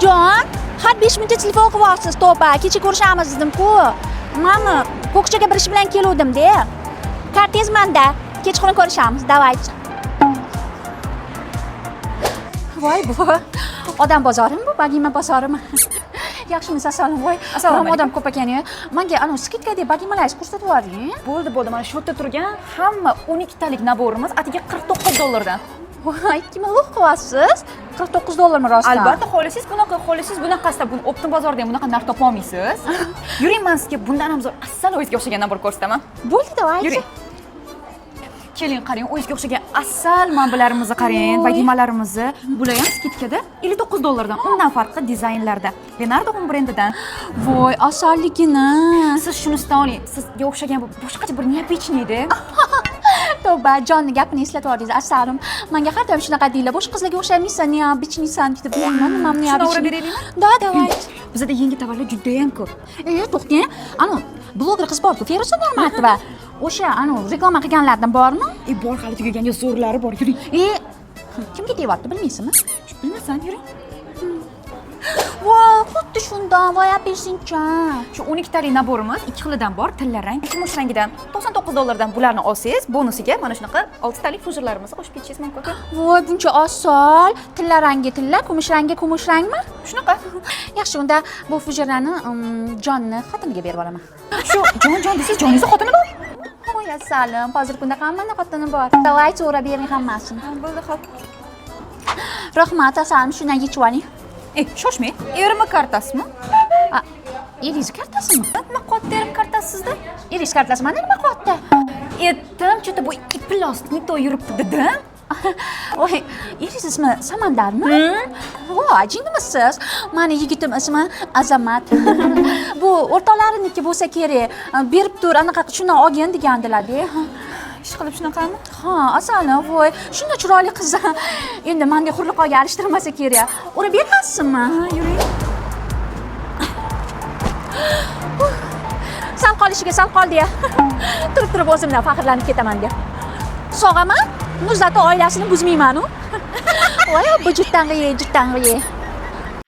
Jon, har 5 minutda telefon qilyapsiz, to'pa. Kecha ko'rishamiz dedim-ku. Mana ko'kchaga bir ish bilan keluvdim-da. Kortejmanda. Kechqurun ko'rishamiz. Davaychi. Voy bu. Odam bozorimi bu? Bagima bozorimi? Yaxshimisiz, assalomu voy. Assalomu Odam ko'p ekan-ya. Menga ana skitka deb bagimalarni ko'rsatib yuboring. Bo'ldi, mana shu yerda turgan hamma 12 talik naborimiz atiga $49 dan. Voy, kimga ulug' qilyapsiz? $49 rostdan. Albatta, xohlasangiz bunaqasida buni Optim bozorda ham bunaqa narx topa olmaysiz. Yuring, men sizga bundan ham zo'r asal o'ziga o'xshagan nabor ko'rsataman. Bo'ldi, davaychi. Yuring. Keling, qarang, o'ziga o'xshagan asal manbalarimizni qarang, bagimalarimizni. Bular ham skitkada $59 dan. Undan farqi dizaynlarda. Leonardo brendidan. Voy, asalligini. Siz shunisidan oling. Sizga o'xshagan boshqacha bir neobichniy-da. Tavba, Jonni gapini eslatib yordingiz, asalim. Menga har doim shunaqa deylar. Boshqa qizlarga o'xshamaysan, neobichnisan deb. Bilmayman, nima neobichniy. Shuni beraylikmi? Da, davay. Bizda yangi tovarlar juda ham ko'p. To'xtang. Ana, bloger qiz bor-ku, Feruza Normatova. O'sha, ana, reklama qilganlardan bormi? Bor, hali tugaganga zo'rlari bor. Yuring. Kimga deyapti, bilmaysizmi? Bilmasan, yuring. Voy, xuddi shundan, voy, apelsincha. Shu 12 talik naborimiz 2 xilidan bor, tilla rang, kumush rangidan $99 dan bularni olsangiz, bonusiga mana shunaqa 6 talik fujurlarimizni qo'shib ketishingiz mumkin. Voy, buncha osol. Tilla rangi tilla, kumush rangi kumush rangmi? Shunaqa. Yaxshi, unda bu fujurlarni Jonni xotiniga berib olaman. Shu jon desiz, joningizni xotini bor? Voy, asalim, hozir kunda hammaning xotini bor. Davay, so'rab bering hammasini. Bo'ldi, xo'p. Rahmat, asalim, shundan yechib oling. Shoshmang. Erimi kartasimi? Irish kartasimi? Nima qatta erim kartasi sizda? Irish kartasi mana nima qatta? Etim, chota bu plastiknikda yuribdi dedim. Voy, Iris ismi Samandarmi? Voy, jinimisiz? Mani yigitim ismi Azamat. Bu o'rtoqlariniki bo'lsa kerak. Berib tur, anaqa shundan olgin degandilar-da. Ish qilib shunaqami? Ha, asalim, voy, shunday chiroyli qiz. Endi menda hurliqoga alishtirmasa kerak. Ura berasizmi? Yuring. Sal qolishiga sal qoldi-ya. Turib o'zimdan faxrlanib ketaman deb. Sog'aman, muzlati oilasini buzmayman-ku. Voy, bu juttang'i.